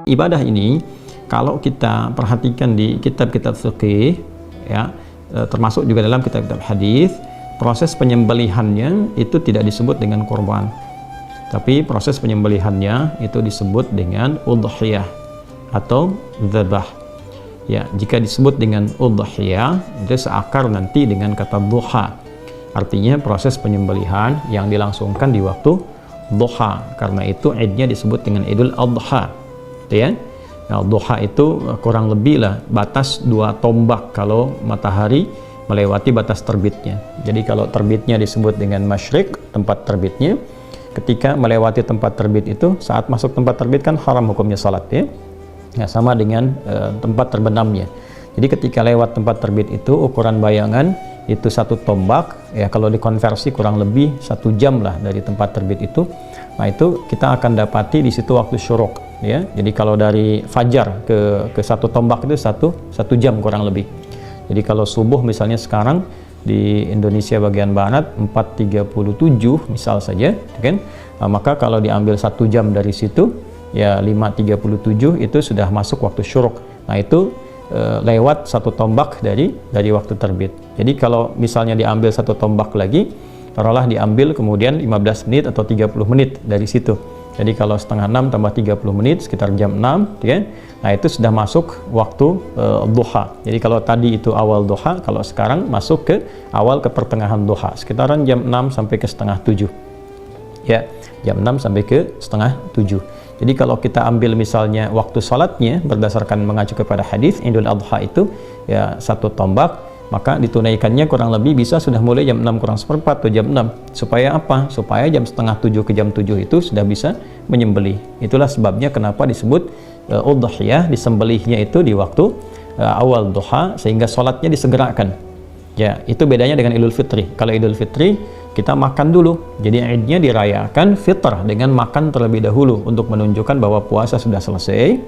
ibadah ini kalau kita perhatikan di kitab-kitab fikih ya, termasuk juga dalam kitab-kitab hadis, proses penyembelihannya itu tidak disebut dengan kurban, tapi proses penyembelihannya itu disebut dengan udhiyah atau dzabah. Ya, jika disebut dengan udhiyah itu seakar nanti dengan kata duha. Artinya proses penyembelihan yang dilangsungkan di waktu duha. Karena itu idnya disebut dengan Idul Adha. Ya. Nah, duha itu kurang lebih lah batas 2 tombak kalau matahari melewati batas terbitnya. Jadi kalau terbitnya disebut dengan masyriq, tempat terbitnya. Ketika melewati tempat terbit itu, saat masuk tempat terbit kan haram hukumnya salat ya. Ya, sama dengan tempat terbenamnya. Jadi ketika lewat tempat terbit itu ukuran bayangan itu 1 tombak ya, kalau dikonversi kurang lebih 1 jam lah dari tempat terbit itu. Nah, itu kita akan dapati di situ waktu syuruk ya. Jadi kalau dari fajar ke 1 tombak itu satu jam kurang lebih. Jadi kalau subuh misalnya sekarang di Indonesia bagian barat 4.37 misal saja kan, nah, maka kalau diambil 1 jam dari situ ya 5.37 itu sudah masuk waktu syuruk. Nah, itu lewat 1 tombak dari waktu terbit. Jadi kalau misalnya diambil 1 tombak lagi, taruhlah diambil kemudian 15 menit atau 30 menit dari situ. Jadi kalau setengah 6 tambah 30 menit sekitar jam 6 ya. Nah, itu sudah masuk waktu duha. Jadi kalau tadi itu awal duha, kalau sekarang masuk ke awal ke pertengahan duha, sekitaran jam 6 sampai ke setengah 7. Ya, jam 6 sampai ke setengah 7. Jadi kalau kita ambil misalnya waktu salatnya berdasarkan mengacu kepada hadis Idul Adha itu ya 1 tombak, maka ditunaikannya kurang lebih bisa sudah mulai jam 6 kurang seperempat atau jam 6. Supaya apa? Supaya jam setengah 7 ke jam 7 itu sudah bisa menyembelih. Itulah sebabnya kenapa disebut udhiyah, disembelihnya itu di waktu awal duha sehingga sholatnya disegerakan. Ya, itu bedanya dengan Idul Fitri. Kalau Idul Fitri kita makan dulu. Jadi idnya dirayakan fitr dengan makan terlebih dahulu untuk menunjukkan bahwa puasa sudah selesai.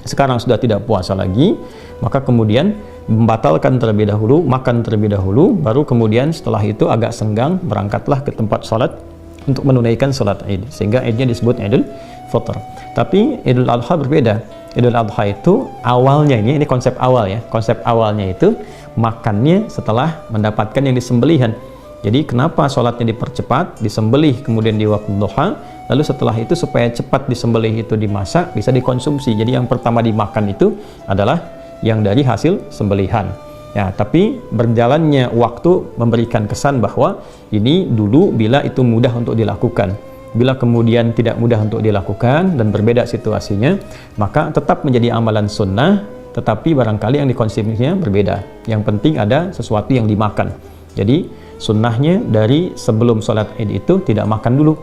Sekarang sudah tidak puasa lagi, maka kemudian membatalkan terlebih dahulu, makan terlebih dahulu, baru kemudian setelah itu agak senggang berangkatlah ke tempat sholat untuk menunaikan sholat id, sehingga idnya disebut Idul Fitr. Tapi Idul Adha berbeda. Idul Adha itu awalnya ini konsep awal ya, konsep awalnya itu makannya setelah mendapatkan yang disembelihan. Jadi kenapa sholatnya dipercepat, disembelih kemudian di waktu duha, lalu setelah itu supaya cepat disembelih itu dimasak, bisa dikonsumsi. Jadi yang pertama dimakan itu adalah yang dari hasil sembelihan. Ya, tapi berjalannya waktu memberikan kesan bahwa ini dulu bila itu mudah untuk dilakukan. Bila kemudian tidak mudah untuk dilakukan dan berbeda situasinya, maka tetap menjadi amalan sunnah, tetapi barangkali yang dikonsumsinya berbeda. Yang penting ada sesuatu yang dimakan. Jadi sunnahnya dari sebelum sholat id itu tidak makan dulu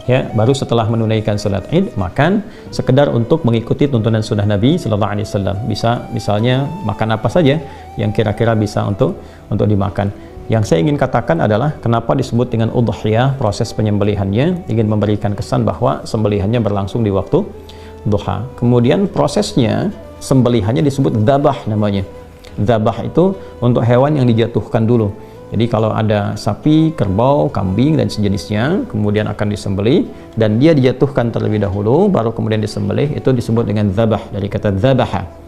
ya, baru setelah menunaikan sholat id makan, sekedar untuk mengikuti tuntunan sunnah Nabi Sallallahu Alaihi Wasallam. Bisa misalnya makan apa saja yang kira-kira bisa untuk dimakan. Yang saya ingin katakan adalah kenapa disebut dengan udhiyah, proses penyembelihannya ingin memberikan kesan bahwa sembelihannya berlangsung di waktu duha. Kemudian prosesnya sembelihannya disebut dzabah namanya. Dzabah itu untuk hewan yang dijatuhkan dulu. Jadi kalau ada sapi, kerbau, kambing dan sejenisnya kemudian akan disembelih dan dia dijatuhkan terlebih dahulu baru kemudian disembelih, itu disebut dengan dzabah dari kata dzabaha.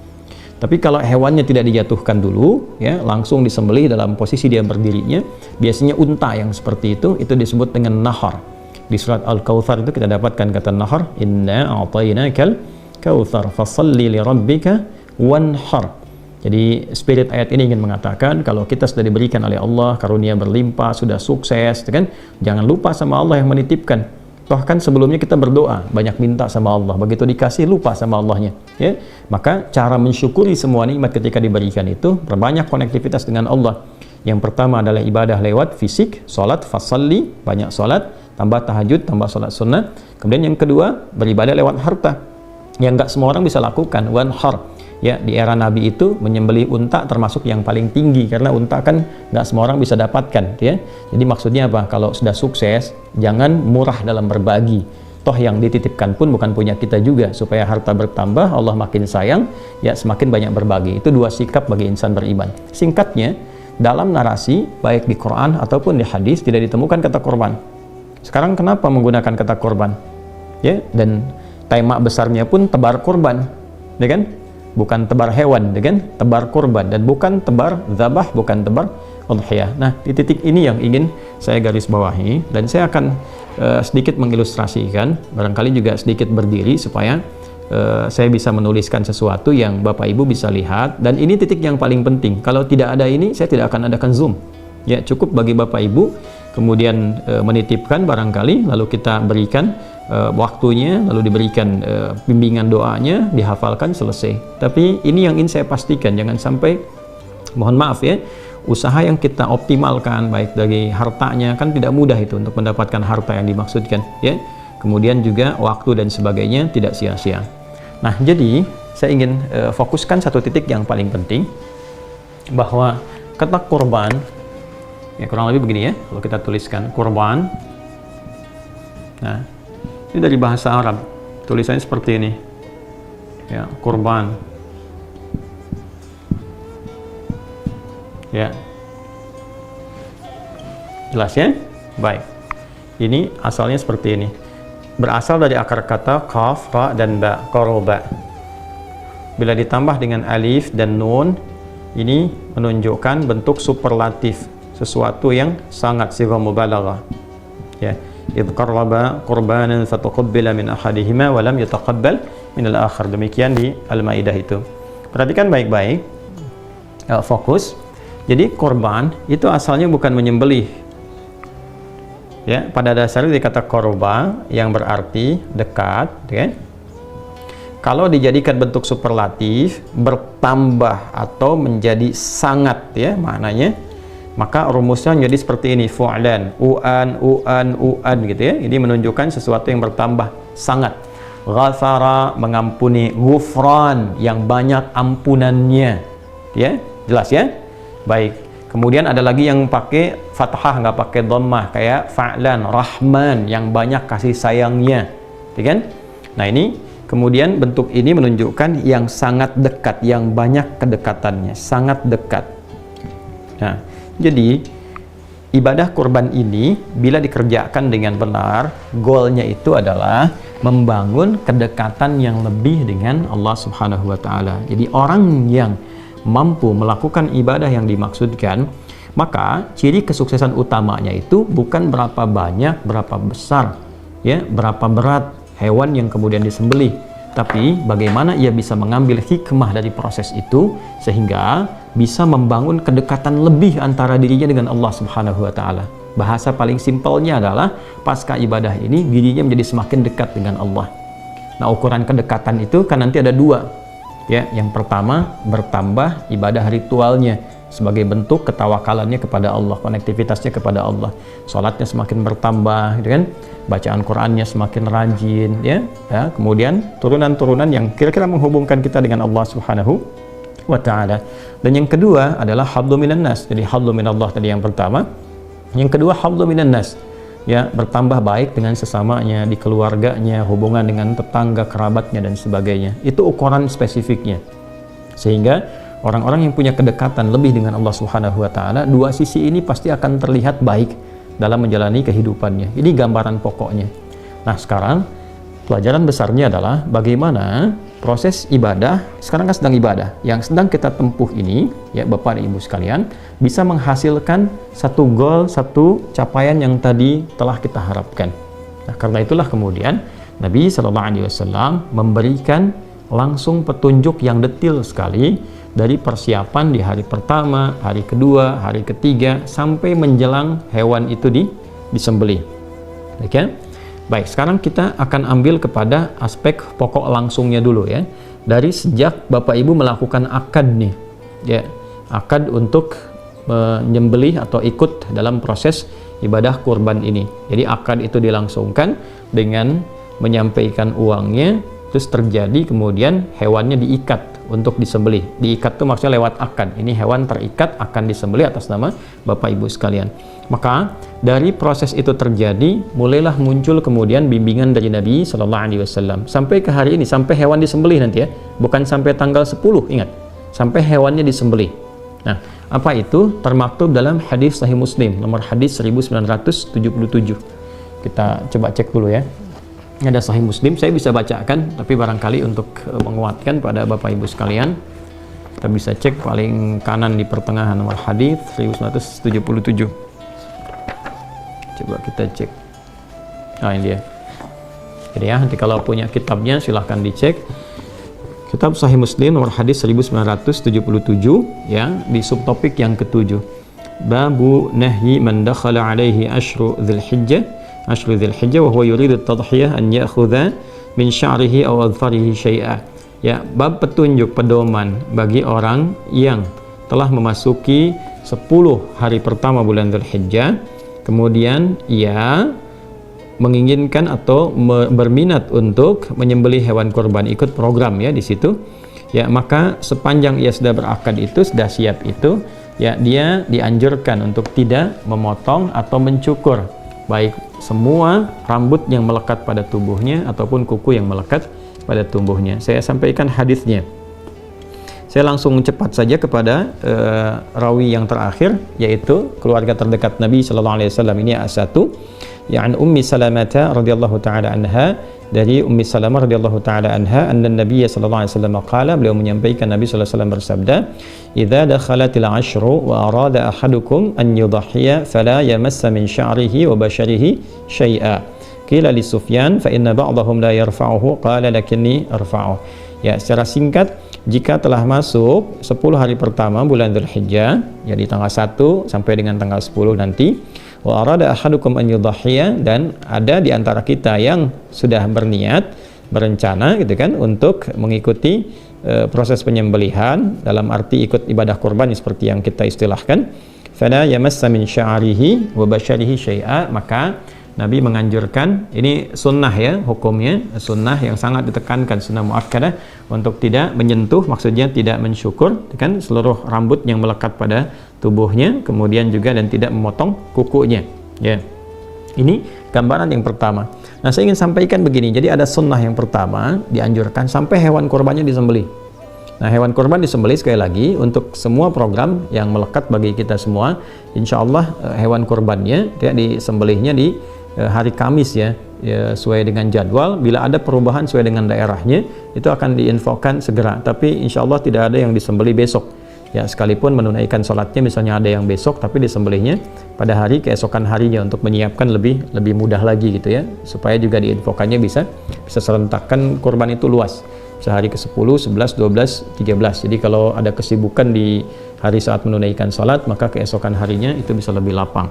Tapi kalau hewannya tidak dijatuhkan dulu ya, langsung disembelih dalam posisi dia berdirinya, biasanya unta yang seperti itu disebut dengan nahar. Di surat Al-Kautsar itu kita dapatkan kata nahar, inna a'tainakal kautsar fashalli li rabbika wanhar. Jadi spirit ayat ini ingin mengatakan kalau kita sudah diberikan oleh Allah karunia berlimpah, sudah sukses, kan? Jangan lupa sama Allah yang menitipkan. Toh kan sebelumnya kita berdoa, banyak minta sama Allah, begitu dikasih lupa sama Allahnya, ya. Maka cara mensyukuri semua nikmat ketika diberikan itu perbanyak konektivitas dengan Allah. Yang pertama adalah ibadah lewat fisik, salat, fasalli, banyak salat, tambah tahajud, tambah salat sunnah. Kemudian yang kedua, beribadah lewat harta. Yang enggak semua orang bisa lakukan, wanhar. Ya, di era Nabi itu menyembelih unta termasuk yang paling tinggi karena unta kan nggak semua orang bisa dapatkan, ya. Jadi maksudnya apa? Kalau sudah sukses, jangan murah dalam berbagi. Toh yang dititipkan pun bukan punya kita juga. Supaya harta bertambah, Allah makin sayang, ya semakin banyak berbagi. Itu 2 sikap bagi insan beriman. Singkatnya, dalam narasi baik di Quran ataupun di hadis tidak ditemukan kata korban. Sekarang kenapa menggunakan kata korban? Ya, dan tema besarnya pun tebar kurban, ya kan? Bukan tebar hewan, ya kan? Tebar kurban, dan bukan tebar zabah, bukan tebar udhiyah. Nah, di titik ini yang ingin saya garis bawahi, dan saya akan sedikit mengilustrasikan, barangkali juga sedikit berdiri supaya saya bisa menuliskan sesuatu yang Bapak Ibu bisa lihat. Dan ini titik yang paling penting. Kalau tidak ada ini, saya tidak akan adakan Zoom. Ya, cukup bagi Bapak Ibu kemudian menitipkan barangkali, lalu kita berikan waktunya, lalu diberikan bimbingan doanya, dihafalkan, selesai. Tapi ini yang ingin saya pastikan, jangan sampai, mohon maaf ya, usaha yang kita optimalkan baik dari hartanya, kan tidak mudah itu untuk mendapatkan harta yang dimaksudkan, ya. Kemudian juga waktu dan sebagainya tidak sia-sia. Nah, jadi saya ingin fokuskan satu titik yang paling penting, bahwa kata kurban, ya kurang lebih begini ya, kalau kita tuliskan kurban. Nah, ini dari bahasa Arab, tulisannya seperti ini, ya, kurban, ya, jelas ya? Baik, ini asalnya seperti ini, berasal dari akar kata qaf, ra, dan ba, qoroba. Bila ditambah dengan alif dan nun, ini menunjukkan bentuk superlatif, sesuatu yang sangat, sighah mubalaghah, ya. idh qarraba qurbanan fataqabbala min ahadihima wa lam yataqabbal min al-akhar. Demikian di Al-Maidah itu. Perhatikan baik-baik, fokus. Jadi korban itu asalnya bukan menyembelih, ya. Pada dasarnya dikata korba yang berarti dekat, ya. Kalau dijadikan bentuk superlatif, bertambah atau menjadi sangat, ya, maknanya, maka rumusnya menjadi seperti ini, fu'lan, u'an gitu ya. Ini menunjukkan sesuatu yang bertambah sangat. Ghafara, mengampuni. Ghufran, yang banyak ampunannya, ya. Jelas ya? Baik. Kemudian ada lagi yang pakai fathah, nggak pakai dhammah, kayak fa'lan. Rahman, yang banyak kasih sayangnya, ya kan? Nah, ini kemudian bentuk ini menunjukkan yang sangat dekat, yang banyak kedekatannya, sangat dekat. Nah, jadi ibadah kurban ini bila dikerjakan dengan benar, goalnya itu adalah membangun kedekatan yang lebih dengan Allah Subhanahu wa Ta'ala. Jadi orang yang mampu melakukan ibadah yang dimaksudkan, maka ciri kesuksesan utamanya itu bukan berapa banyak, berapa besar, ya, berapa berat hewan yang kemudian disembelih, tapi bagaimana ia bisa mengambil hikmah dari proses itu sehingga bisa membangun kedekatan lebih antara dirinya dengan Allah Subhanahu wa Ta'ala. Bahasa paling simpelnya adalah pasca ibadah ini dirinya menjadi semakin dekat dengan Allah. Nah, ukuran kedekatan itu kan nanti ada dua, ya. Yang pertama, bertambah ibadah ritualnya sebagai bentuk ketawakalannya kepada Allah, konektivitasnya kepada Allah. Salatnya semakin bertambah, gitu kan? Bacaan Qur'annya semakin rajin, ya. Kemudian turunan-turunan yang kira-kira menghubungkan kita dengan Allah Subhanahu wa Ta'ala. Dan yang kedua adalah hadlu minan nas. Jadi hadlu minallah tadi yang pertama. Yang kedua hadlu minan nas, ya, bertambah baik dengan sesamanya, di keluarganya, hubungan dengan tetangga, kerabatnya, dan sebagainya. Itu ukuran spesifiknya. Sehingga orang-orang yang punya kedekatan lebih dengan Allah Subhanahu wa Ta'ala, dua sisi ini pasti akan terlihat baik dalam menjalani kehidupannya. Ini gambaran pokoknya. Nah, sekarang pelajaran besarnya adalah bagaimana proses ibadah, sekarang kan sedang ibadah, yang sedang kita tempuh ini, ya Bapak dan Ibu sekalian, bisa menghasilkan satu goal, satu capaian yang tadi telah kita harapkan. Nah, karena itulah kemudian Nabi SAW memberikan langsung petunjuk yang detail sekali dari persiapan di hari pertama, hari kedua, hari ketiga, sampai menjelang hewan itu disembelih. Oke? Baik, sekarang kita akan ambil kepada aspek pokok langsungnya dulu, ya. Dari sejak Bapak Ibu melakukan akad nih, ya, akad untuk menyembelih atau ikut dalam proses ibadah kurban ini. Jadi akad itu dilangsungkan dengan menyampaikan uangnya, terus terjadi kemudian hewannya diikat untuk disembelih. Diikat itu maksudnya lewat akad. Ini hewan terikat akan disembelih atas nama Bapak Ibu sekalian. Maka dari proses itu terjadi, mulailah muncul kemudian bimbingan dari Nabi SAW sampai ke hari ini, sampai hewan disembelih nanti, ya. Bukan sampai tanggal 10, ingat. Sampai hewannya disembelih. Nah, apa itu? Termaktub dalam hadis Sahih Muslim, nomor hadis 1977. Kita coba cek dulu, ya. Ada Sahih Muslim, saya bisa bacakan, tapi barangkali untuk menguatkan pada Bapak Ibu sekalian, kita bisa cek paling kanan di pertengahan nomor hadis 1977. Coba kita cek. Nah, ini dia. Jadi ya, nanti kalau punya kitabnya silahkan dicek. Kitab Sahih Muslim nomor hadis 1977 ya, di subtopik yang ketujuh. Babu nahyi man dakhala alaihi ashru dzulhijjah wa huwa yuridu at-tadhhiyah an ya'khudha min sya'rihi aw adfarihi syai'a. Ya, bab petunjuk pedoman bagi orang yang telah memasuki 10 hari pertama bulan Dzulhijjah, kemudian ia menginginkan atau berminat untuk menyembelih hewan kurban, ikut program ya di situ. Ya, maka sepanjang ia sudah berakad itu, sudah siap itu, ya dia dianjurkan untuk tidak memotong atau mencukur baik semua rambut yang melekat pada tubuhnya ataupun kuku yang melekat pada tubuhnya. Saya sampaikan hadisnya. Saya langsung cepat saja kepada rawi yang terakhir, yaitu keluarga terdekat Nabi sallallahu alaihi wasallam. Ini as-1, ya, an Ummi Salamah radhiyallahu taala anha, dari Ummi Salamah radhiyallahu taala anha, anna Nabi sallallahu alaihi wasallam qala, beliau menyampaikan, Nabi sallallahu alaihi wasallam bersabda, idza dakhalatil ashru wa arada ahadukum an yudhhiya fala yamassa min sya'rihi wa basharihi syai'a. Qila li Sufyan fa inna ba'dahum la yarfa'uhu qala lakinni arfa'uhu. Ya, secara singkat, jika telah masuk 10 hari pertama bulan Dzulhijjah, ya di tanggal 1 sampai dengan tanggal 10 nanti, wa arada ahadukum an yudhhiya, dan ada di antara kita yang sudah berniat, berencana gitu kan untuk mengikuti proses penyembelihan, dalam arti ikut ibadah kurban seperti yang kita istilahkan, fala yamassa min sya'rihi wa basharihi syai'a, maka Nabi menganjurkan, ini sunnah ya, hukumnya sunnah yang sangat ditekankan, sunnah muakkadah, untuk tidak menyentuh, maksudnya tidak mensyukur kan seluruh rambut yang melekat pada tubuhnya, kemudian juga dan tidak memotong kukunya ya. Ini gambaran yang pertama. Nah, saya ingin sampaikan begini, jadi ada sunnah yang pertama, dianjurkan sampai hewan kurbannya disembelih. Nah, hewan kurban disembelih sekali lagi untuk semua program yang melekat bagi kita semua. Insya Allah hewan kurbannya dia disembelihnya di hari Kamis ya, sesuai dengan jadwal. Bila ada perubahan sesuai dengan daerahnya, itu akan diinfokan segera. Tapi insya Allah tidak ada yang disembelih besok ya, sekalipun menunaikan sholatnya misalnya ada yang besok, tapi disembelihnya pada hari keesokan harinya untuk menyiapkan lebih mudah lagi gitu ya, supaya juga diinfokannya bisa serentakkan kurban itu luas, sehari ke-10, 11, 12, 13. Jadi kalau ada kesibukan di hari saat menunaikan sholat, maka keesokan harinya itu bisa lebih lapang.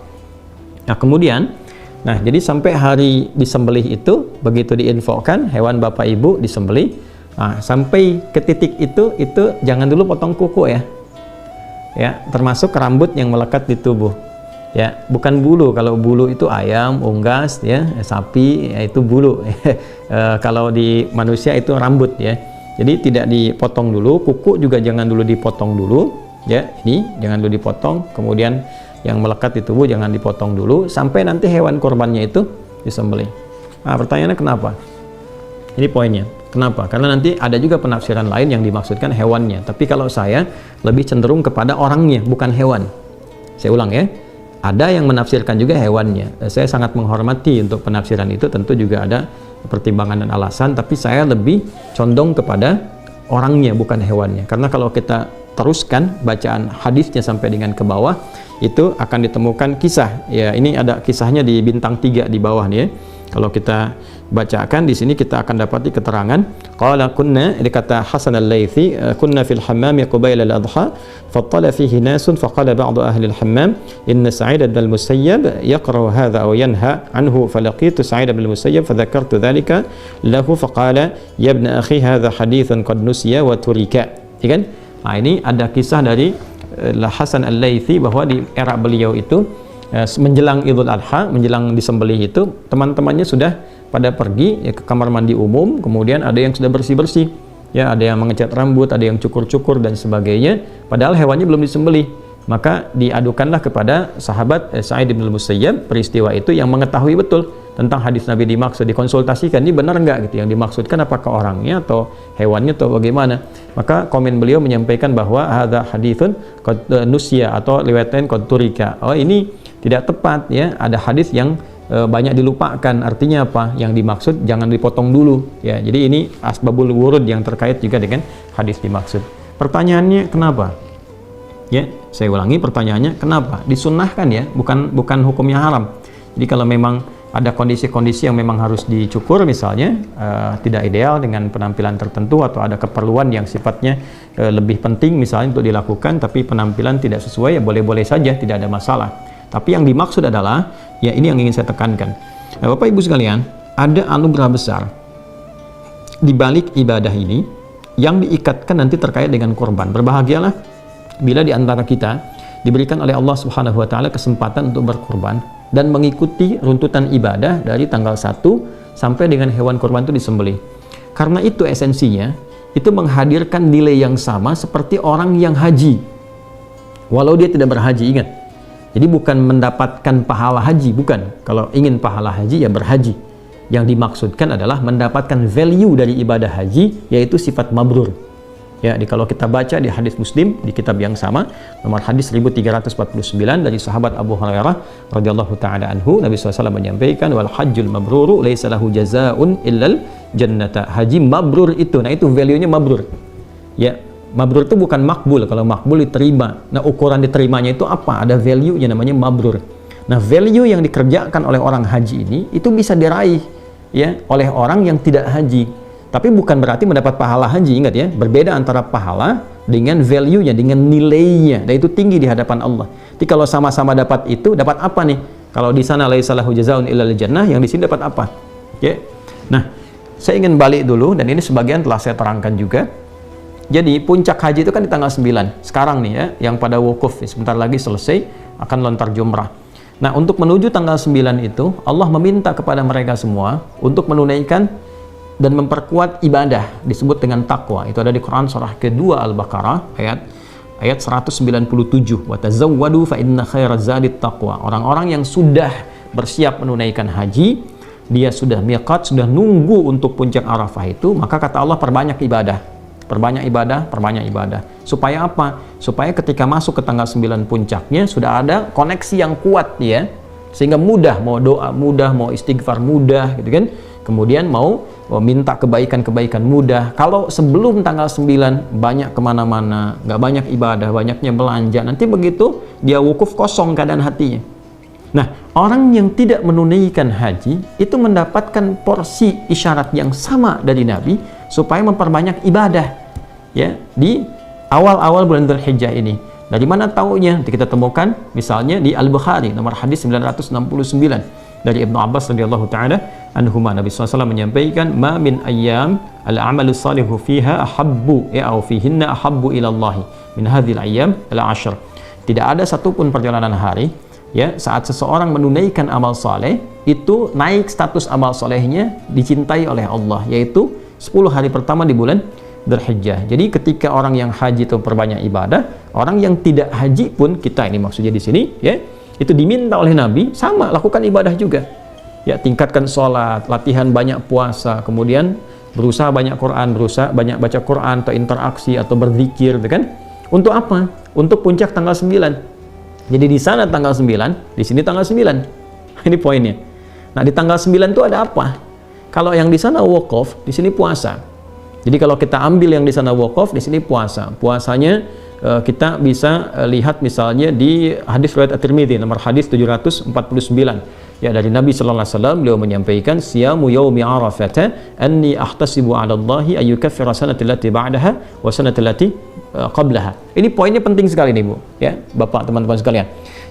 Nah, kemudian, nah jadi sampai hari disembelih itu, begitu diinfokan hewan Bapak Ibu disembelih, nah, sampai ke titik itu jangan dulu potong kuku ya, termasuk rambut yang melekat di tubuh ya, bukan bulu. Kalau bulu itu ayam, unggas ya, sapi ya, itu bulu. Kalau di manusia itu rambut ya, jadi tidak dipotong dulu. Kuku juga jangan dulu dipotong dulu ya, ini jangan dulu dipotong. Kemudian yang melekat di tubuh jangan dipotong dulu sampai nanti hewan korbannya itu disembelih. Nah, pertanyaannya kenapa? Ini poinnya. Kenapa? Karena nanti ada juga penafsiran lain yang dimaksudkan hewannya. Tapi kalau saya lebih cenderung kepada orangnya, bukan hewan. Saya ulang ya. Ada yang menafsirkan juga hewannya. Saya sangat menghormati untuk penafsiran itu, tentu juga ada pertimbangan dan alasan, tapi saya lebih condong kepada orangnya, bukan hewannya. Karena kalau kita teruskan bacaan hadisnya sampai dengan ke bawah, itu akan ditemukan kisah. Ya, ini ada kisahnya di bintang 3 di bawah nih ya. Kalau kita bacakan di sini kita akan dapati keterangan. Qala kunna, dikata Hasan al-Laythi, kunna fil hammam qabila al-adha fattala fihi nasun faqala ba'du ahli al-hammam inna Sa'id bin al-Musayyab yaqra'u hadha aw yanha anhu falaqitu Sa'id bin al-Musayyab fadhakartu dhalika lahu faqala ya ibn akhi hadha hadithun qad nusiya wa turika. Ya kan? Nah, ini ada kisah dari Hasan al-Laythi bahwa di era beliau itu menjelang Idul Adha, menjelang disembelih itu, teman-temannya sudah pada pergi ya, ke kamar mandi umum, kemudian ada yang sudah bersih-bersih ya, ada yang mengecat rambut, ada yang cukur-cukur dan sebagainya, padahal hewannya belum disembelih. Maka diadukanlah kepada sahabat Sa'id bin al-Musayyab peristiwa itu, yang mengetahui betul tentang hadis Nabi dimaksud, dikonsultasikan, ini benar enggak gitu, yang dimaksudkan apakah orangnya atau hewannya atau bagaimana. Maka komen beliau menyampaikan bahwa hadza haditsun qad nusya, atau riwayat lain qad turika, oh ini tidak tepat ya, ada hadis yang banyak dilupakan. Artinya apa? Yang dimaksud jangan dipotong dulu ya. Jadi ini asbabul wurud yang terkait juga dengan hadis dimaksud. Pertanyaannya kenapa? Ya, saya ulangi pertanyaannya kenapa? Disunnahkan ya, bukan hukumnya haram. Jadi kalau memang ada kondisi-kondisi yang memang harus dicukur misalnya tidak ideal dengan penampilan tertentu atau ada keperluan yang sifatnya lebih penting misalnya untuk dilakukan tapi penampilan tidak sesuai ya boleh-boleh saja, tidak ada masalah. Tapi yang dimaksud adalah ya ini yang ingin saya tekankan. Nah, Bapak Ibu sekalian, ada anugerah besar di balik ibadah ini yang diikatkan nanti terkait dengan korban. Berbahagialah bila di antara kita diberikan oleh Allah Subhanahu wa taala kesempatan untuk berkorban dan mengikuti runtutan ibadah dari tanggal 1 sampai dengan hewan korban itu disembelih. Karena itu esensinya, itu menghadirkan nilai yang sama seperti orang yang haji. Walau dia tidak berhaji, ingat. Jadi bukan mendapatkan pahala haji, bukan. Kalau ingin pahala haji, ya berhaji. Yang dimaksudkan adalah mendapatkan value dari ibadah haji, yaitu sifat mabrur. Ya, kalau kita baca di hadis Muslim di kitab yang sama, nomor hadis 1349 dari sahabat Abu Hurairah radhiyallahu taala anhu, Nabi SAW menyampaikan wal hajjul mabruru laisa lahu jazaa'un illal jannata. Haji mabrur itu, nah itu value-nya mabrur. Ya, mabrur itu bukan makbul. Kalau makbul diterima. Nah, ukuran diterimanya itu apa? Ada value-nya namanya mabrur. Nah, value yang dikerjakan oleh orang haji ini itu bisa diraih ya oleh orang yang tidak haji. Tapi bukan berarti mendapat pahala haji, ingat ya, berbeda antara pahala dengan value-nya, dengan nilainya, dan itu tinggi di hadapan Allah. Jadi kalau sama-sama dapat itu, dapat apa nih? Kalau di sana laisa lahu jazaa'un illal jannah, yang di sini dapat apa? Ya. Nah, saya ingin balik dulu, dan ini sebagian telah saya terangkan juga. Jadi puncak haji itu kan di tanggal 9. Sekarang nih ya, yang pada wukuf, sebentar lagi selesai, akan lontar jumrah. Nah, untuk menuju tanggal 9 itu, Allah meminta kepada mereka semua untuk menunaikan dan memperkuat ibadah disebut dengan takwa. Itu ada di Quran surah kedua Al-Baqarah ayat 197. Wa tazawwadu fa inna khairaz zadit taqwa. Orang-orang yang sudah bersiap menunaikan haji, dia sudah miqat, sudah nunggu untuk puncak Arafah itu, maka kata Allah perbanyak ibadah. Perbanyak ibadah, perbanyak ibadah. Supaya apa? Supaya ketika masuk ke tanggal 9 puncaknya sudah ada koneksi yang kuat ya. Sehingga mudah, mau doa mudah, mau istighfar mudah gitu kan. Kemudian mau minta kebaikan-kebaikan mudah. Kalau sebelum tanggal 9 banyak kemana-mana, nggak banyak ibadah, banyaknya belanja, nanti begitu dia wukuf kosong keadaan hatinya. Nah, orang yang tidak menunaikan haji itu mendapatkan porsi isyarat yang sama dari Nabi supaya memperbanyak ibadah ya di awal-awal bulan Dzulhijjah ini. Dari mana taunya? Nanti kita temukan misalnya di Al-Bukhari nomor hadis 969. Dari Ibnu Abbas radhiyallahu taala anhuma, Nabi SAW menyampaikan ma min ayyam al-amalu salihu fiha ahabbu ya au fihinna ahabbu ila Allah min hadhil ayyam al-ashr. Tidak ada satupun perjalanan hari ya saat seseorang menunaikan amal saleh itu naik status amal salehnya dicintai oleh Allah, yaitu 10 hari pertama di bulan Dzulhijjah. Jadi ketika orang yang haji itu perbanyak ibadah, orang yang tidak haji pun, kita ini maksudnya di sini ya, itu diminta oleh Nabi sama lakukan ibadah juga ya, tingkatkan sholat, latihan banyak puasa, kemudian berusaha banyak Quran, berusaha banyak baca Quran atau interaksi atau berzikir gitu kan. Untuk apa? Untuk puncak tanggal 9. Jadi di sana tanggal 9, di sini tanggal 9. Ini poinnya. Nah, di tanggal 9 itu ada apa? Kalau yang di sana wukuf, di sini puasa. Jadi kalau kita ambil yang di sana wukuf, di sini puasa. Puasanya kita bisa lihat misalnya di hadis riwayat At-Tirmidzi nomor hadis 749 ya, dari Nabi sallallahu alaihi wasallam, beliau menyampaikan siyamu yaumi arafah anni ahtasibu 'ala Allahi ay yukaffira sanata allati ba'daha wa sanata allati qablaha. Ini poinnya penting sekali nih Bu ya, Bapak, teman-teman sekalian.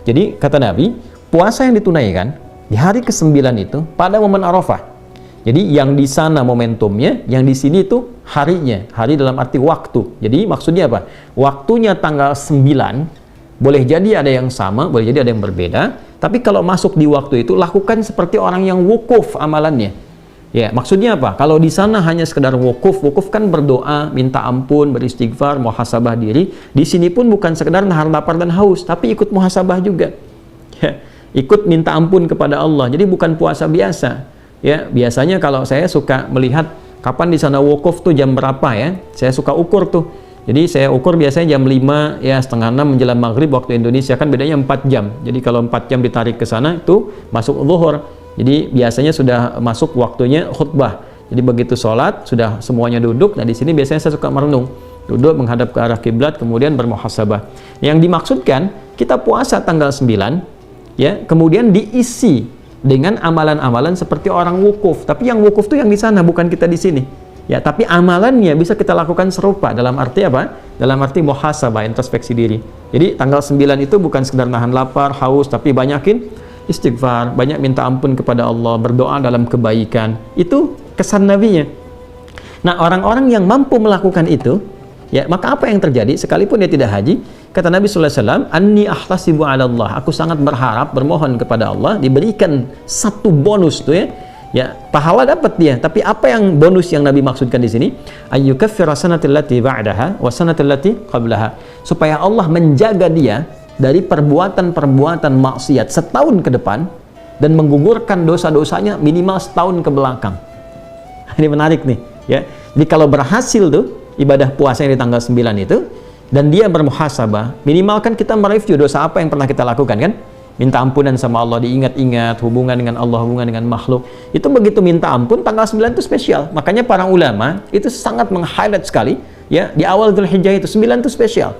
Jadi kata Nabi, puasa yang ditunaikan di hari ke-9 itu pada momen Arafah. Jadi yang di sana momentumnya, yang di sini itu harinya, hari dalam arti waktu. Jadi maksudnya apa? Waktunya tanggal 9, boleh jadi ada yang sama, boleh jadi ada yang berbeda. Tapi kalau masuk di waktu itu, lakukan seperti orang yang wukuf amalannya. Ya, maksudnya apa? Kalau di sana hanya sekedar wukuf, wukuf kan berdoa, minta ampun, beristighfar, muhasabah diri. Di sini pun bukan sekedar nahan lapar dan haus, tapi ikut muhasabah juga. Ya, ikut minta ampun kepada Allah. Jadi bukan puasa biasa. Ya, biasanya kalau saya suka melihat kapan di sana wukuf tuh jam berapa ya, saya suka ukur tuh. Jadi saya ukur biasanya jam 5 ya, setengah 6 menjelang maghrib waktu Indonesia, kan bedanya 4 jam. Jadi kalau 4 jam ditarik ke sana itu masuk zuhur. Jadi biasanya sudah masuk waktunya khutbah. Jadi begitu sholat sudah semuanya duduk. Nah di sini biasanya saya suka merenung, duduk menghadap ke arah kiblat, kemudian bermuhasabah. Yang dimaksudkan kita puasa tanggal 9, ya, kemudian diisi dengan amalan-amalan seperti orang wukuf. Tapi yang wukuf itu yang di sana, bukan kita di sini. Ya, tapi amalannya bisa kita lakukan serupa. Dalam arti apa? Dalam arti muhasabah, introspeksi diri. Jadi tanggal 9 itu bukan sekedar nahan lapar, haus, tapi banyakin istighfar, banyak minta ampun kepada Allah, berdoa dalam kebaikan. Itu kesan nabinya. Nah, orang-orang yang mampu melakukan itu, ya, maka apa yang terjadi sekalipun dia tidak haji? Kata Nabi sallallahu alaihi wasallam, "Anni ahlasibu 'ala Allah." Aku sangat berharap, bermohon kepada Allah diberikan satu bonus tuh, ya. Ya, pahala dapat dia, tapi apa yang bonus yang Nabi maksudkan di sini? Ayyukaffira sanatal lati ba'daha wa sanatal lati qablaha. Supaya Allah menjaga dia dari perbuatan-perbuatan maksiat setahun ke depan dan menggugurkan dosa-dosanya minimal setahun ke belakang. Ini menarik nih, ya. Jadi kalau berhasil tuh ibadah puasa yang di tanggal 9 itu dan dia bermuhasabah, minimal kan kita mereview dosa apa yang pernah kita lakukan kan? Minta ampunan sama Allah, diingat-ingat hubungan dengan Allah, hubungan dengan makhluk. Itu begitu minta ampun tanggal 9 itu spesial. Makanya para ulama itu sangat meng-highlight sekali, ya, di awal Dzulhijjah itu 9 itu spesial.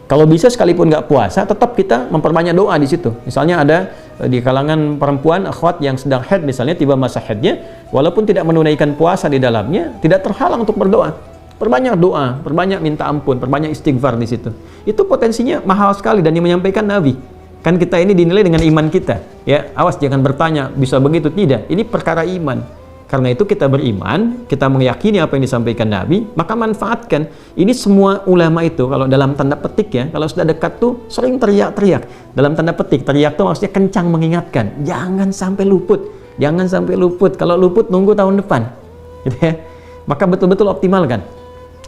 Kalau bisa sekalipun nggak puasa, tetap kita memperbanyak doa di situ. Misalnya ada di kalangan perempuan akhwat yang sedang haid, misalnya tiba masa haidnya, walaupun tidak menunaikan puasa di dalamnya, tidak terhalang untuk berdoa. Perbanyak doa, perbanyak minta ampun, perbanyak istighfar di situ. Itu potensinya mahal sekali dan yang menyampaikan Nabi. Kan kita ini dinilai dengan iman kita. Ya, awas jangan bertanya bisa begitu, tidak. Ini perkara iman. Karena itu kita beriman, kita meyakini apa yang disampaikan Nabi, maka manfaatkan. Ini semua ulama itu kalau dalam tanda petik, ya, kalau sudah dekat tuh sering teriak-teriak. Dalam tanda petik, teriak tuh maksudnya kencang mengingatkan. Jangan sampai luput. Jangan sampai luput. Kalau luput nunggu tahun depan. Gitu ya. Maka betul-betul optimalkan.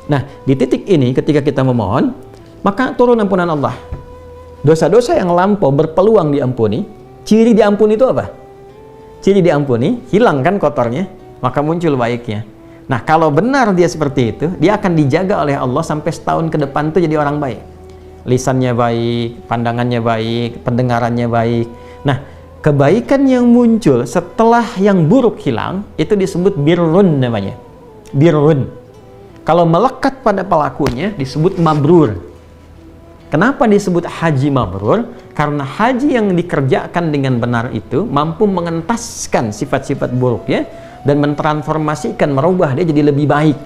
Nah, di titik ini ketika kita memohon, maka turun ampunan Allah. Dosa-dosa yang lampau berpeluang diampuni. Ciri diampuni itu apa? Ciri diampuni, hilangkan kotornya, maka muncul baiknya. Nah, kalau benar dia seperti itu, dia akan dijaga oleh Allah sampai setahun ke depan itu jadi orang baik. Lisannya baik, pandangannya baik, pendengarannya baik. Nah, kebaikan yang muncul setelah yang buruk hilang, itu disebut birrun namanya. Birrun. Kalau melekat pada pelakunya, disebut mabrur. Kenapa disebut haji mabrur? Karena haji yang dikerjakan dengan benar itu mampu mengentaskan sifat-sifat buruknya dan mentransformasikan, merubah dia jadi lebih baik.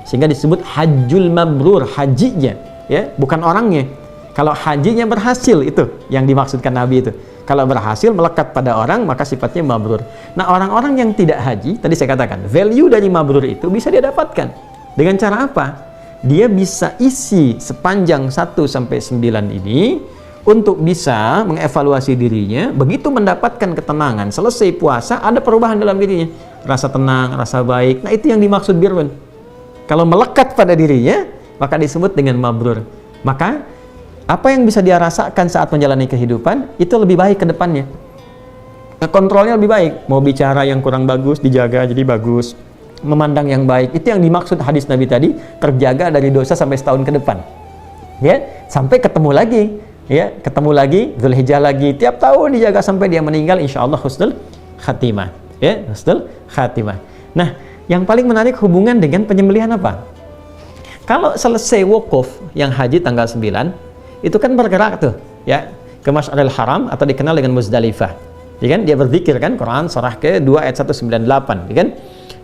Sehingga disebut hajjul mabrur, hajinya, ya, bukan orangnya. Kalau hajinya berhasil, itu yang dimaksudkan Nabi itu. Kalau berhasil melekat pada orang, maka sifatnya mabrur. Nah, orang-orang yang tidak haji, tadi saya katakan, value dari mabrur itu bisa dia dapatkan. Dengan cara apa? Dia bisa isi sepanjang 1 sampai 9 ini untuk bisa mengevaluasi dirinya. Begitu mendapatkan ketenangan, selesai puasa ada perubahan dalam dirinya, rasa tenang, rasa baik. Nah, itu yang dimaksud birrun. Kalau melekat pada dirinya, maka disebut dengan mabrur. Maka apa yang bisa dia rasakan saat menjalani kehidupan itu lebih baik ke depannya. Kontrolnya lebih baik. Mau bicara yang kurang bagus dijaga jadi bagus. Memandang yang baik, itu yang dimaksud hadis Nabi tadi, terjaga dari dosa sampai setahun ke depan, ya, sampai ketemu lagi, ya, ketemu lagi, Dzulhijjah lagi, tiap tahun dijaga sampai dia meninggal, insya Allah husnul khatimah, ya, husnul khatimah. Nah, yang paling menarik hubungan dengan penyembelihan apa? Kalau selesai wukuf yang haji tanggal 9, itu kan bergerak tuh, ya, ke Masy'aril Haram atau dikenal dengan Muzdalifah, ya kan? Dia berzikir kan, Quran surah ke-2 ayat 198, ya kan?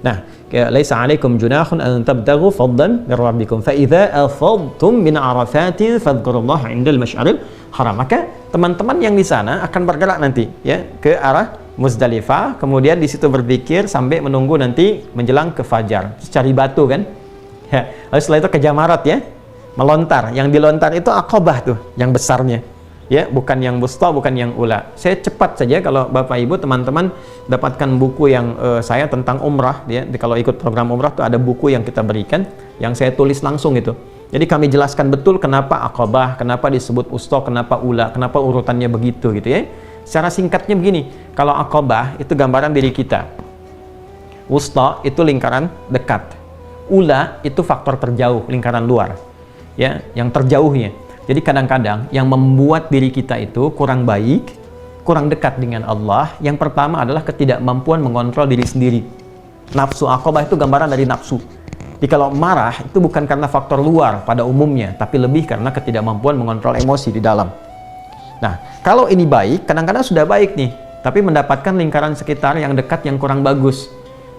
Nah, laisa 'alaikum junahun an tabtaghu fadlan min rabbikum fa idza afadtum min arafatin fadhkurullaha 'indal masy'aril haram. Maka teman-teman yang di sana akan bergerak nanti, ya, ke arah Muzdalifah, kemudian di situ berzikir sampai menunggu nanti menjelang ke fajar. Cari batu kan? Ya, lalu setelah itu ke Jamarat, ya. Melontar. Yang dilontar itu Aqabah tuh, yang besarnya. Ya, bukan yang wusta, bukan yang ula. Saya cepat saja kalau Bapak Ibu teman-teman dapatkan buku yang saya tentang umrah, ya. Kalau ikut program umrah tuh ada buku yang kita berikan yang saya tulis langsung itu. Jadi kami jelaskan betul kenapa Aqabah, kenapa disebut wusta, kenapa ula, kenapa urutannya begitu gitu, ya. Secara singkatnya begini, kalau Aqabah itu gambaran diri kita. Wusta itu lingkaran dekat. Ula itu faktor terjauh, lingkaran luar. Ya, yang terjauhnya. Jadi kadang-kadang yang membuat diri kita itu kurang baik, kurang dekat dengan Allah, yang pertama adalah ketidakmampuan mengontrol diri sendiri. Nafsu aqabah itu gambaran dari nafsu. Jadi kalau marah itu bukan karena faktor luar pada umumnya, tapi lebih karena ketidakmampuan mengontrol emosi di dalam. Nah, kalau ini baik, kadang-kadang sudah baik nih, tapi mendapatkan lingkaran sekitar yang dekat yang kurang bagus.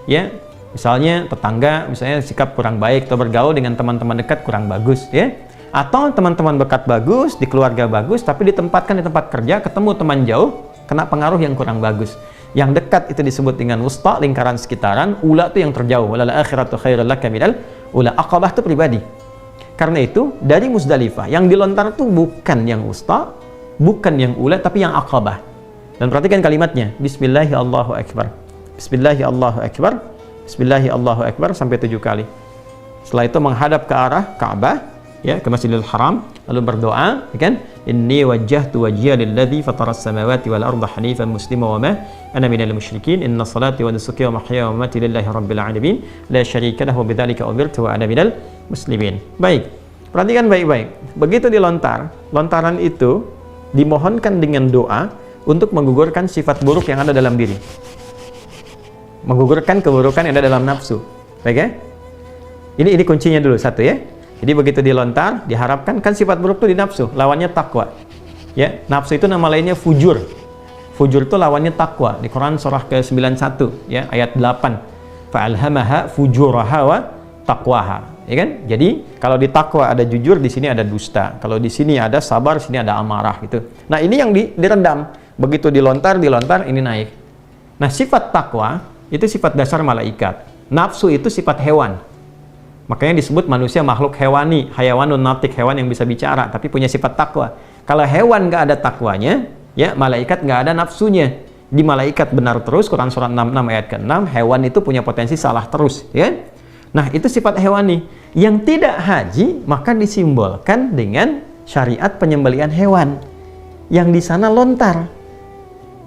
Ya, misalnya tetangga, misalnya sikap kurang baik, atau bergaul dengan teman-teman dekat kurang bagus, ya. Atau teman-teman dekat bagus, di keluarga bagus, tapi ditempatkan di tempat kerja, ketemu teman jauh, kena pengaruh yang kurang bagus. Yang dekat itu disebut dengan wusta, lingkaran sekitaran. Ula itu yang terjauh. Walal akhiratu khairul laka minal ula. Aqabah itu pribadi. Karena itu dari Muzdalifah yang dilontar itu bukan yang wusta, bukan yang ula, tapi yang aqabah. Dan perhatikan kalimatnya. Bismillahi Allahu Akbar. Bismillahi Allahu Akbar. Bismillahi Allahu Akbar sampai 7 kali. Setelah itu menghadap ke arah Ka'bah, ya, ke Masjidil Haram, lalu berdoa, ya kan? Inni wajjahtu wajhiya lilladzi fataras samawati wal arda hanifan muslima wa ma ana minal musyrikin inna salati wa nusuki wa mahyaya wa mamati lillahi rabbil alamin la syarika lahu bidzalika umirtu wa ana minal muslimin. Baik. Perhatikan baik-baik. Begitu dilontar, lontaran itu dimohonkan dengan doa untuk menggugurkan sifat buruk yang ada dalam diri. Menggugurkan keburukan yang ada dalam nafsu. Baik ya? Ini kuncinya dulu, satu ya. Jadi begitu dilontar, diharapkan kan sifat buruk itu di nafsu, lawannya takwa. Ya, nafsu itu nama lainnya fujur. Fujur itu lawannya takwa. Di Quran surah ke-91 ya, ayat 8. Fa'alhamaha fujuraha wa taqwaha. Ya kan? Jadi kalau di takwa ada jujur, di sini ada dusta. Kalau di sini ada sabar, di sini ada amarah gitu. Nah, ini yang diredam. Begitu dilontar ini naik. Nah, sifat takwa itu sifat dasar malaikat. Nafsu itu sifat hewan. Makanya disebut manusia makhluk hewani, hayawanun natik, hewan yang bisa bicara, tapi punya sifat takwa. Kalau hewan nggak ada takwanya, ya malaikat nggak ada nafsunya. Di malaikat benar terus, Quran surat 66 ayat ke-6, hewan itu punya potensi salah terus. Ya? Nah, itu sifat hewani. Yang tidak haji, maka disimbolkan dengan syariat penyembelihan hewan. Yang di sana lontar.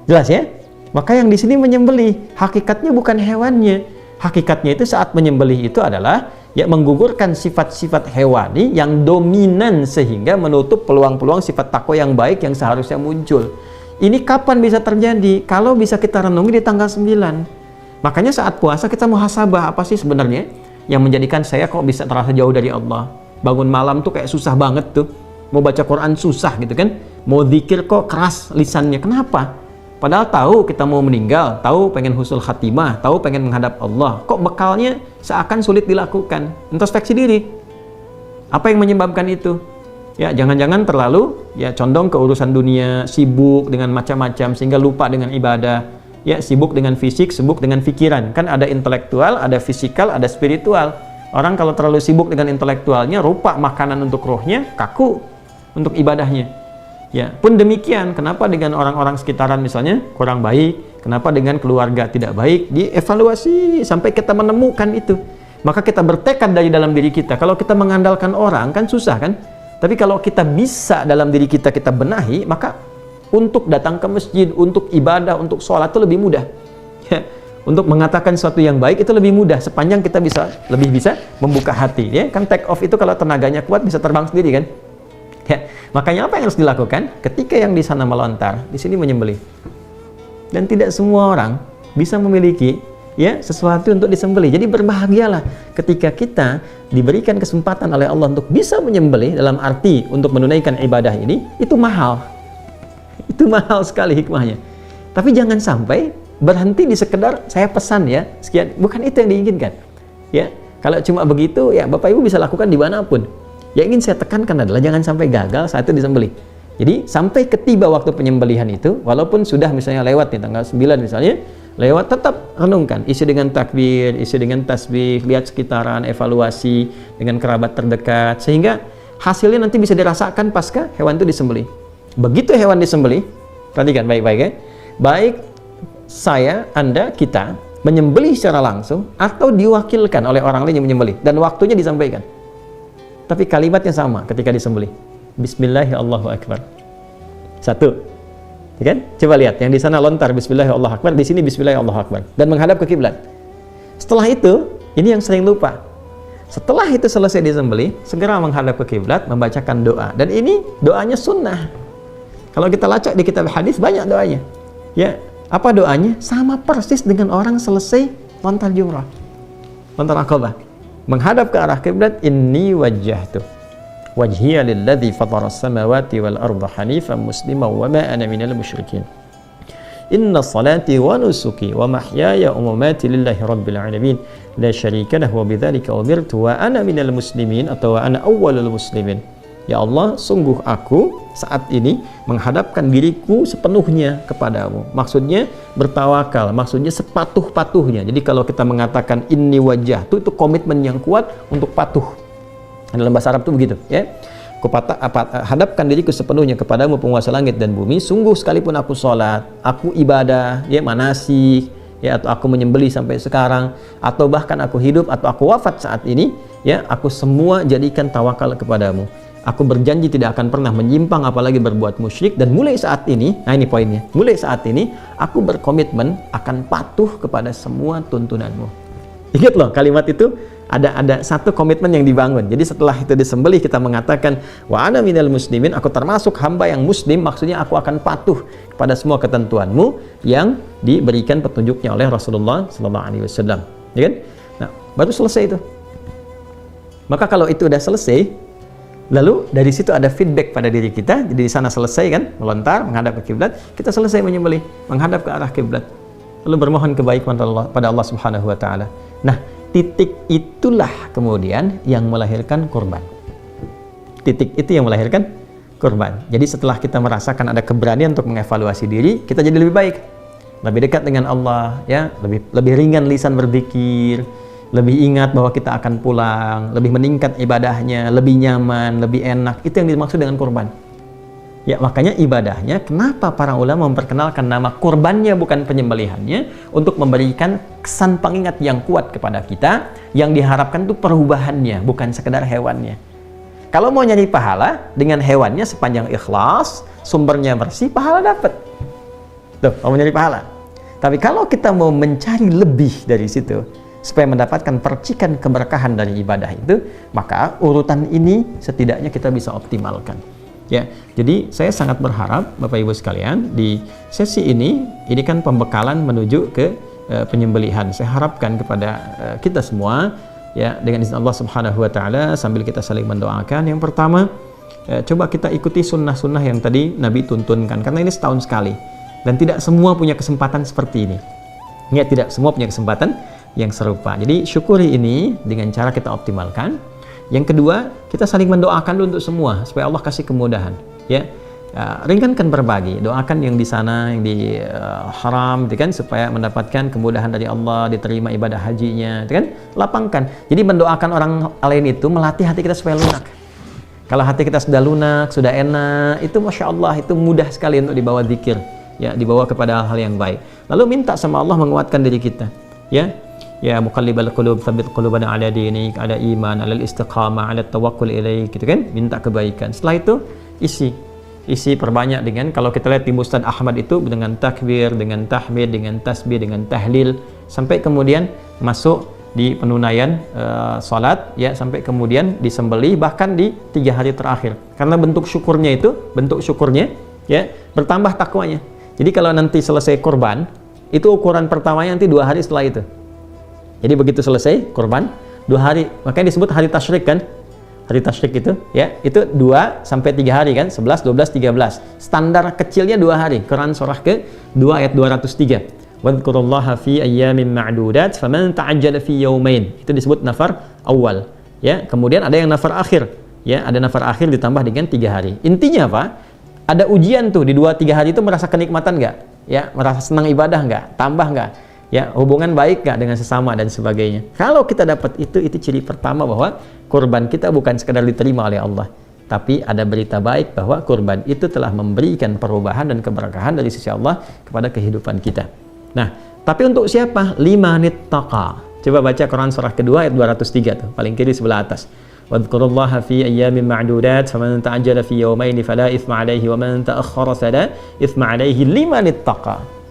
Jelas ya? Maka yang di sini menyembelih. Hakikatnya bukan hewannya. Hakikatnya itu saat menyembelih itu adalah ya menggugurkan sifat-sifat hewani yang dominan sehingga menutup peluang-peluang sifat takwa yang baik yang seharusnya muncul. Ini kapan bisa terjadi? Kalau bisa kita renungi di tanggal 9. Makanya saat puasa kita muhasabah, apa sih sebenarnya yang menjadikan saya kok bisa terasa jauh dari Allah? Bangun malam tuh kayak susah banget tuh. Mau baca Quran susah gitu kan? Mau zikir kok keras lisannya. Kenapa? Padahal tahu kita mau meninggal, tahu pengen husnul khatimah, tahu pengen menghadap Allah. Kok bekalnya seakan sulit dilakukan? Introspeksi diri. Apa yang menyebabkan itu? Ya, jangan-jangan terlalu ya condong ke urusan dunia, sibuk dengan macam-macam sehingga lupa dengan ibadah. Ya, sibuk dengan fisik, sibuk dengan pikiran. Kan ada intelektual, ada fisikal, ada spiritual. Orang kalau terlalu sibuk dengan intelektualnya, rupa makanan untuk rohnya, kaku untuk ibadahnya. Ya, pun demikian, kenapa dengan orang-orang sekitaran misalnya kurang baik, kenapa dengan keluarga tidak baik, dievaluasi sampai kita menemukan itu. Maka kita bertekad dari dalam diri kita. Kalau kita mengandalkan orang kan susah kan? Tapi kalau kita bisa dalam diri kita benahi, maka untuk datang ke masjid, untuk ibadah, untuk sholat itu lebih mudah. Ya, untuk mengatakan sesuatu yang baik itu lebih mudah sepanjang kita lebih bisa membuka hati. Ya, kan take off itu kalau tenaganya kuat bisa terbang sendiri kan? Ya, makanya apa yang harus dilakukan? Ketika yang di sana melontar, di sini menyembelih. Dan tidak semua orang bisa memiliki ya sesuatu untuk disembelih. Jadi berbahagialah ketika kita diberikan kesempatan oleh Allah untuk bisa menyembelih dalam arti untuk menunaikan ibadah ini, itu mahal. Itu mahal sekali hikmahnya. Tapi jangan sampai berhenti di sekedar saya pesan ya, sekian. Bukan itu yang diinginkan. Ya, kalau cuma begitu ya Bapak Ibu bisa lakukan dimanapun. Yang ingin saya tekankan adalah jangan sampai gagal saat itu disembelih. Jadi sampai ketiba waktu penyembelihan itu, walaupun sudah misalnya lewat nih tanggal 9 misalnya, lewat tetap renungkan, isi dengan takbir, isi dengan tasbih, lihat sekitaran, evaluasi dengan kerabat terdekat, sehingga hasilnya nanti bisa dirasakan pasca hewan itu disembelih. Begitu hewan disembelih, perhatikan baik-baik ya, baik saya, Anda, kita menyembelih secara langsung atau diwakilkan oleh orang lain yang menyembelih dan waktunya disampaikan. Tapi kalimatnya sama ketika disembelih. Bismillahirrahmanirrahim. Satu. Ya kan? Coba lihat yang di sana lontar Bismillahirrahmanirrahim, di sini Bismillahirrahmanirrahim dan menghadap ke kiblat. Setelah itu, ini yang sering lupa. Setelah itu selesai disembelih, segera menghadap ke kiblat, membacakan doa. Dan ini doanya sunnah. Kalau kita lacak di kitab hadis banyak doanya. Ya, apa doanya? Sama persis dengan orang selesai lontar jumrah, lontar Aqabah, menghadap ke arah kiblat, inni wajjahtu wajhiya lilladzi fataras samawati wal arda hanifan musliman wa ma ana minal musyrikin. Inna salati wa nusuki wa mahyaya wa mamati lillahi rabbil alamin la syarika lahu wa bidzalika umirtu wa ana minal muslimin atau wa ana awwalul muslimin. Ya Allah, sungguh aku saat ini menghadapkan diriku sepenuhnya kepadamu. Maksudnya bertawakal, maksudnya sepatuh-patuhnya. Jadi kalau kita mengatakan inni wajah, itu komitmen yang kuat untuk patuh. Dalam bahasa Arab itu begitu, ya. Hadapkan diriku sepenuhnya kepadamu penguasa langit dan bumi. Sungguh sekalipun aku sholat, aku ibadah, ya, manasik, ya, atau aku menyembelih sampai sekarang, atau bahkan aku hidup atau aku wafat saat ini, ya, aku semua jadikan tawakal kepadamu. Aku berjanji tidak akan pernah menyimpang apalagi berbuat musyrik, dan mulai saat ini, nah ini poinnya, mulai saat ini aku berkomitmen akan patuh kepada semua tuntunanmu. Ingat loh, kalimat itu ada satu komitmen yang dibangun. Jadi setelah itu disembelih kita mengatakan wa ana minal muslimin, aku termasuk hamba yang muslim, maksudnya aku akan patuh kepada semua ketentuanmu yang diberikan petunjuknya oleh Rasulullah sallallahu alaihi wasallam. Ya kan? Nah, baru selesai itu. Maka kalau itu udah selesai, lalu dari situ ada feedback pada diri kita. Jadi di sana selesai kan, melontar menghadap ke kiblat, kita selesai menyembelih, menghadap ke arah kiblat, lalu bermohon kebaikan pada Allah Subhanahu wa taala. Nah, titik itulah kemudian yang melahirkan kurban. Titik itu yang melahirkan kurban. Jadi setelah kita merasakan ada keberanian untuk mengevaluasi diri, kita jadi lebih baik, lebih dekat dengan Allah, ya, lebih ringan lisan berzikir, lebih ingat bahwa kita akan pulang, lebih meningkat ibadahnya, lebih nyaman, lebih enak. Itu yang dimaksud dengan kurban. Ya, makanya ibadahnya, kenapa para ulama memperkenalkan nama kurbannya bukan penyembelihannya, untuk memberikan kesan pengingat yang kuat kepada kita. Yang diharapkan itu perubahannya, bukan sekedar hewannya. Kalau mau nyari pahala dengan hewannya sepanjang ikhlas, sumbernya bersih, pahala dapat. Tuh, mau nyari pahala. Tapi kalau kita mau mencari lebih dari situ, supaya mendapatkan percikan keberkahan dari ibadah itu, maka urutan ini setidaknya kita bisa optimalkan. Ya, jadi saya sangat berharap Bapak Ibu sekalian, di sesi ini kan pembekalan menuju ke penyembelihan. Saya harapkan kepada kita semua, ya, dengan izin Allah Subhanahu wa taala, sambil kita saling mendoakan. Yang pertama, coba kita ikuti sunnah-sunnah yang tadi Nabi tuntunkan, karena ini setahun sekali dan tidak semua punya kesempatan seperti ini. Ya, tidak semua punya kesempatan yang serupa. Jadi syukuri ini dengan cara kita optimalkan. Yang kedua, kita saling mendoakan dulu untuk semua supaya Allah kasih kemudahan, ya. Ringankan berbagi, doakan yang di sana, yang di haram, gitu kan, supaya mendapatkan kemudahan dari Allah, diterima ibadah hajinya, gitu kan. Lapangkan. Jadi mendoakan orang lain itu melatih hati kita supaya lunak. Kalau hati kita sudah lunak, sudah enak, itu masya Allah, itu mudah sekali untuk dibawa zikir, ya, dibawa kepada hal yang baik. Lalu minta sama Allah menguatkan diri kita, ya. Ya muqallibal qulub tsabbit qulubana ala dinik, ala iman, ala istiqamah, ala tawakkul ilaik, gitu kan, minta kebaikan. Setelah itu isi perbanyak dengan, kalau kita lihat di Musnad Ahmad itu, dengan takbir, dengan tahmid, dengan tasbih, dengan tahlil, sampai kemudian masuk di penunaian salat, ya, sampai kemudian disembelih, bahkan di 3 hari terakhir. Karena bentuk syukurnya, ya, bertambah takwanya. Jadi kalau nanti selesai kurban, itu ukuran pertamanya nanti 2 hari setelah itu. Jadi begitu selesai kurban, 2 hari, makanya disebut hari tasyrik kan. Hari tasyrik itu, ya, itu 2 sampai 3 hari kan, 11, 12, 13. Standar kecilnya 2 hari. Quran surah ke-2 ayat 203. Wadhkurullaha fi ayyamin ma'dudat faman ta'ajjala fi yawmain. Itu disebut nafar awal, ya. Kemudian ada yang nafar akhir, ya, ada nafar akhir ditambah dengan 3 hari. Intinya apa? Ada ujian tuh di 2-3 hari itu, merasa kenikmatan nggak? Ya, merasa senang ibadah nggak? Tambah nggak? Ya, hubungan baik nggak dengan sesama dan sebagainya. Kalau kita dapat itu ciri pertama bahwa kurban kita bukan sekedar diterima oleh Allah, tapi ada berita baik bahwa kurban itu telah memberikan perubahan dan keberkahan dari sisi Allah kepada kehidupan kita. Nah, tapi untuk siapa? Limanit taqa. Coba baca Quran surah kedua ayat 203 tuh, paling kiri sebelah atas. Wadhkurullaha fi ayyamin ma'dudat faman ta'ajjala fi yawmaini fala itsma 'alaihi wa man ta'akhkhara fala itsma 'alaihi limanit taqa.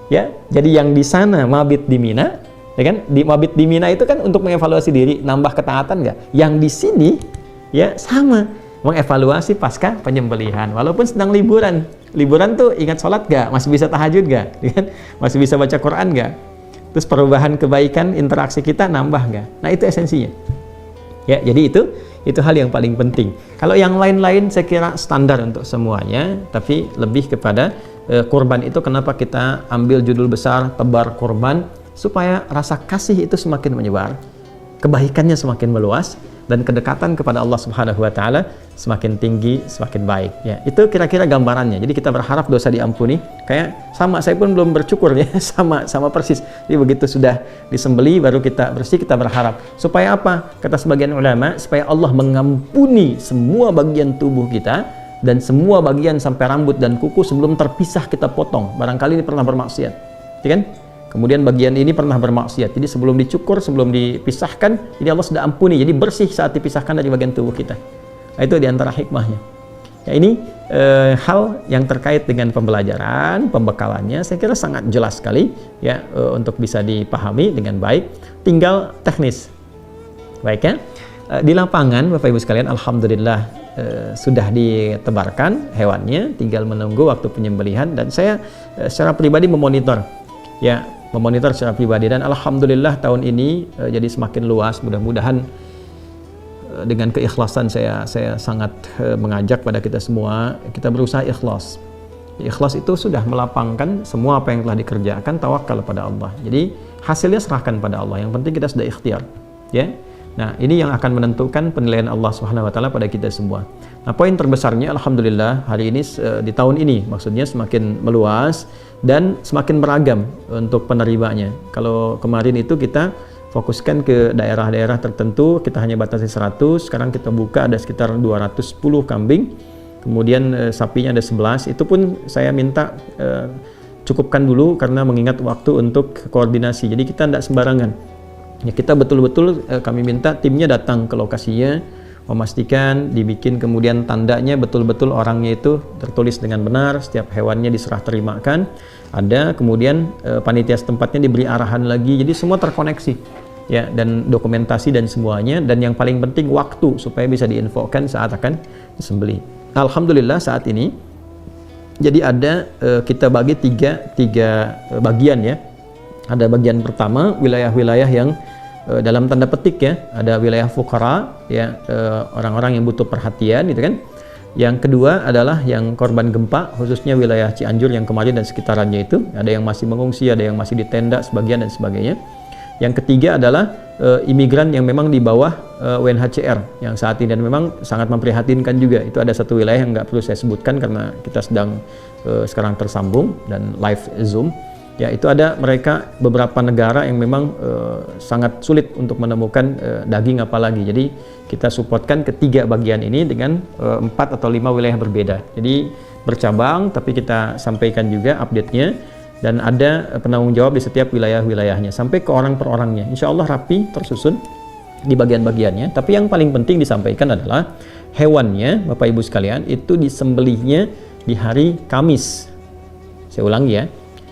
Ya, jadi yang di sana mabit di Mina, ya kan? Di mabit di Mina itu kan untuk mengevaluasi diri, nambah ketaatan nggak? Yang di sini, ya, sama. mengevaluasi pasca penyembelihan. Walaupun sedang liburan, tuh ingat sholat gak? Masih bisa tahajud gak? Masih bisa baca Quran gak? Terus perubahan kebaikan interaksi kita nambah gak? Nah itu esensinya. Ya, jadi itu hal yang paling penting. Kalau yang lain-lain saya kira standar untuk semuanya, tapi lebih kepada kurban itu kenapa kita ambil judul besar tebar kurban, supaya rasa kasih itu semakin menyebar, kebaikannya semakin meluas, dan kedekatan kepada Allah Subhanahu wa taala semakin tinggi, semakin baik. Ya, itu kira-kira gambarannya. Jadi kita berharap dosa diampuni. Kayak sama, saya pun belum bercukur ya, sama persis. Jadi begitu sudah disembeli baru kita bersih, kita berharap. Supaya apa? Kata sebagian ulama, supaya Allah mengampuni semua bagian tubuh kita dan semua bagian sampai rambut dan kuku sebelum terpisah kita potong. Barangkali ini pernah bermaksiat. Ya kan? Kemudian bagian ini pernah bermaksiat, jadi sebelum dicukur, sebelum dipisahkan, ini Allah sudah ampuni, jadi bersih saat dipisahkan dari bagian tubuh kita. Nah, itu diantara hikmahnya. Ya, ini hal yang terkait dengan pembelajaran, pembekalannya, saya kira sangat jelas sekali ya, untuk bisa dipahami dengan baik. Tinggal teknis, baik ya. Di lapangan, Bapak Ibu sekalian, alhamdulillah sudah ditebarkan hewannya, tinggal menunggu waktu penyembelihan, dan saya secara pribadi memonitor. Ya, memonitor secara pribadi, dan alhamdulillah tahun ini jadi semakin luas. Mudah-mudahan dengan keikhlasan saya sangat mengajak pada kita semua, kita berusaha ikhlas. Ikhlas itu sudah melapangkan semua apa yang telah dikerjakan, tawakal pada Allah. Jadi hasilnya serahkan pada Allah. Yang penting kita sudah ikhtiar, ya. Nah, ini yang akan menentukan penilaian Allah Subhanahu wa taala pada kita semua. Nah, poin terbesarnya alhamdulillah hari ini di tahun ini maksudnya semakin meluas dan semakin beragam untuk penerimanya. Kalau kemarin itu kita fokuskan ke daerah-daerah tertentu, kita hanya batasi 100, sekarang kita buka ada sekitar 210 kambing. Kemudian sapinya ada 11. Itu pun saya minta cukupkan dulu karena mengingat waktu untuk koordinasi. Jadi kita tidak sembarangan. Ya, kita betul-betul kami minta timnya datang ke lokasinya, memastikan dibikin kemudian tandanya betul-betul orangnya itu tertulis dengan benar, setiap hewannya diserah terimakan, ada kemudian panitia setempatnya diberi arahan lagi, jadi semua terkoneksi ya, dan dokumentasi dan semuanya, dan yang paling penting waktu supaya bisa diinfokan saat akan disembelih. Alhamdulillah saat ini jadi ada kita bagi tiga bagian ya. Ada bagian pertama wilayah-wilayah yang dalam tanda petik ya, ada wilayah fuqara ya, orang-orang yang butuh perhatian gitu kan. Yang kedua adalah yang korban gempa, khususnya wilayah Cianjur yang kemarin dan sekitarannya itu, ada yang masih mengungsi, ada yang masih di tenda sebagian dan sebagainya. Yang ketiga adalah imigran yang memang di bawah UNHCR yang saat ini, dan memang sangat memprihatinkan juga. Itu ada satu wilayah yang nggak perlu saya sebutkan karena kita sedang sekarang tersambung dan live Zoom. Ya, itu ada mereka beberapa negara yang memang sangat sulit untuk menemukan daging apalagi. Jadi kita supportkan ketiga bagian ini dengan 4 atau 5 wilayah berbeda. Jadi bercabang, tapi kita sampaikan juga update-nya, dan ada penanggung jawab di setiap wilayah-wilayahnya sampai ke orang per orangnya. Insya Allah rapi, tersusun di bagian-bagiannya. Tapi yang paling penting disampaikan adalah hewannya, Bapak Ibu sekalian, itu disembelihnya di hari Kamis. Saya ulangi ya.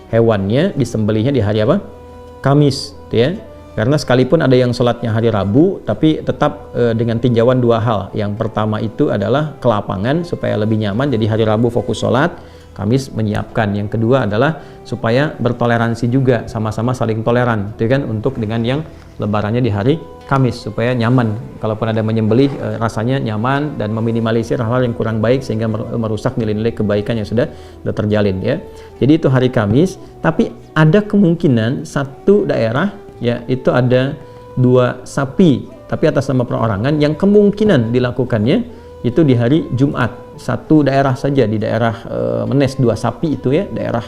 Hewannya disembelihnya di hari apa? Kamis, ya. Karena sekalipun ada yang sholatnya hari Rabu, tapi tetap dengan tinjauan 2 hal. Yang pertama itu adalah ke lapangan supaya lebih nyaman, jadi hari Rabu fokus sholat, Kamis menyiapkan. Yang kedua adalah supaya bertoleransi juga, sama-sama saling toleran, ya kan, untuk dengan yang lebarannya di hari Kamis, supaya nyaman. Kalaupun ada menyembelih, rasanya nyaman dan meminimalisir hal-hal yang kurang baik sehingga merusak nilai-nilai kebaikan yang sudah terjalin ya. Jadi itu hari Kamis, tapi ada kemungkinan satu daerah ya itu ada 2 sapi tapi atas nama perorangan yang kemungkinan dilakukannya itu di hari Jumat. Satu daerah saja, di daerah Menes 2 sapi itu ya, daerah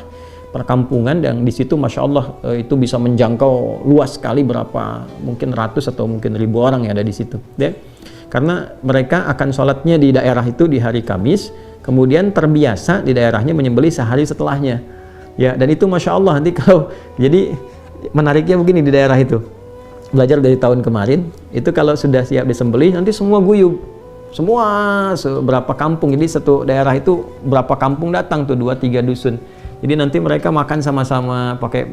perkampungan, yang di situ Masya Allah itu bisa menjangkau luas sekali, berapa mungkin ratus atau mungkin ribu orang yang ada di situ ya. Karena mereka akan sholatnya di daerah itu di hari Kamis, kemudian terbiasa di daerahnya menyembelih sehari setelahnya ya. Dan itu Masya Allah, nanti kalau jadi menariknya begini, di daerah itu belajar dari tahun kemarin itu, kalau sudah siap disembelih nanti semua guyub, semua seberapa kampung, jadi satu daerah itu berapa kampung datang tuh, 2-3 dusun. Jadi nanti mereka makan sama-sama pakai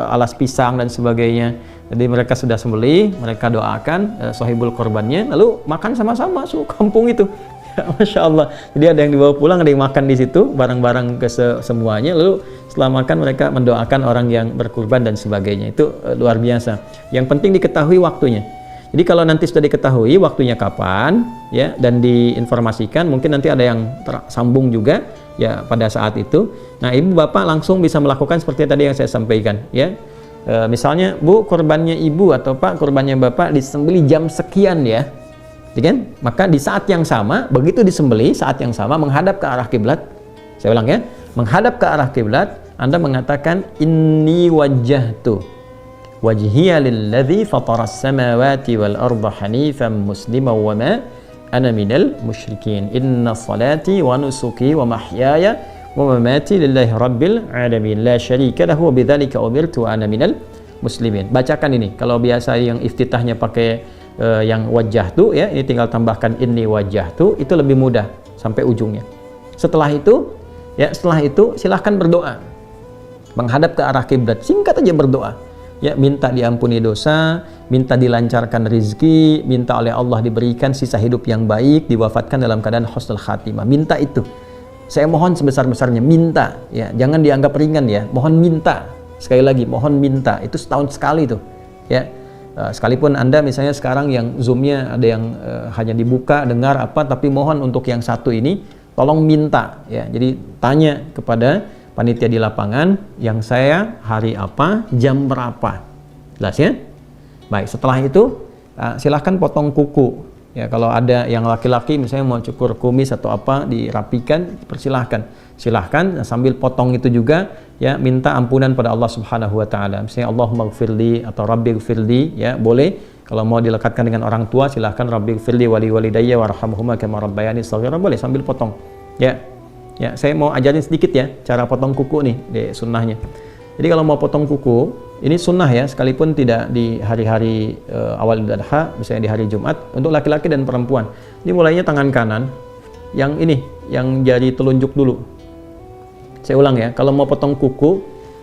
alas pisang dan sebagainya. Jadi mereka sudah sembelih, mereka doakan sahibul korbannya, lalu makan sama-sama kampung itu. Masya Allah. Jadi ada yang dibawa pulang, ada yang makan di situ, barang-barang semuanya. Lalu setelah makan mereka mendoakan orang yang berkurban dan sebagainya. Itu luar biasa. Yang penting diketahui waktunya. Jadi kalau nanti sudah diketahui waktunya kapan, ya, dan diinformasikan, mungkin nanti ada yang tersambung juga, ya, pada saat itu. Nah, ibu bapak langsung bisa melakukan seperti tadi yang saya sampaikan, ya. Misalnya, Bu, kurbannya ibu atau Pak, kurbannya bapak disembeli jam sekian, ya. Kan? Maka di saat yang sama, begitu disembeli, saat yang sama menghadap ke arah kiblat. Saya ulang ya, menghadap ke arah kiblat, Anda mengatakan inni wajjahtu wajhiya lilladzi fataras samawati wal arda hanifan musliman wa ma ana minal musyrikin. Inna salati wa nusuki wa mahyaya wa mamati lillahi rabbil alamin la syarika lahu wa bidzalika umirtu wa ana minal muslimin. Bacakan ini. Kalau biasa yang iftitahnya pakai yang wajah tuh, ya, ini tinggal tambahkan inni wajah tuh, itu lebih mudah sampai ujungnya. Setelah itu, ya, silahkan berdoa menghadap ke arah kiblat, singkat aja berdoa, ya, minta diampuni dosa, minta dilancarkan rizki, minta oleh Allah diberikan sisa hidup yang baik, diwafatkan dalam keadaan husnul khatimah. Minta itu, saya mohon sebesar-besarnya, minta, ya, jangan dianggap ringan, ya, mohon minta, sekali lagi mohon minta, itu setahun sekali tuh, ya. Sekalipun Anda misalnya sekarang yang Zoom-nya ada yang hanya dibuka, dengar apa, tapi mohon untuk yang satu ini tolong minta, ya. Jadi tanya kepada panitia di lapangan, yang saya hari apa, jam berapa. Jelas ya? Baik, setelah itu silahkan potong kuku. Ya, kalau ada yang laki-laki misalnya mau cukur kumis atau apa, dirapikan, persilahkan. Silahkan sambil potong itu juga, ya, minta ampunan pada Allah Subhanahu wa taala. Misalnya Allahumma gfirli atau rabbighfirli, ya, boleh. Kalau mau dilekatkan dengan orang tua, silahkan rabbighfirli wali walidayya warhamhuma kama rabbayani shaghira, boleh sambil potong. Ya. Ya, saya mau ajarin sedikit ya cara potong kuku nih, di sunnahnya. Jadi kalau mau potong kuku, ini sunnah ya, sekalipun tidak di hari-hari awal Idul Adha, misalnya di hari Jumat, untuk laki-laki dan perempuan. Ini mulainya tangan kanan, yang ini, yang jari telunjuk dulu. Saya ulang ya, kalau mau potong kuku,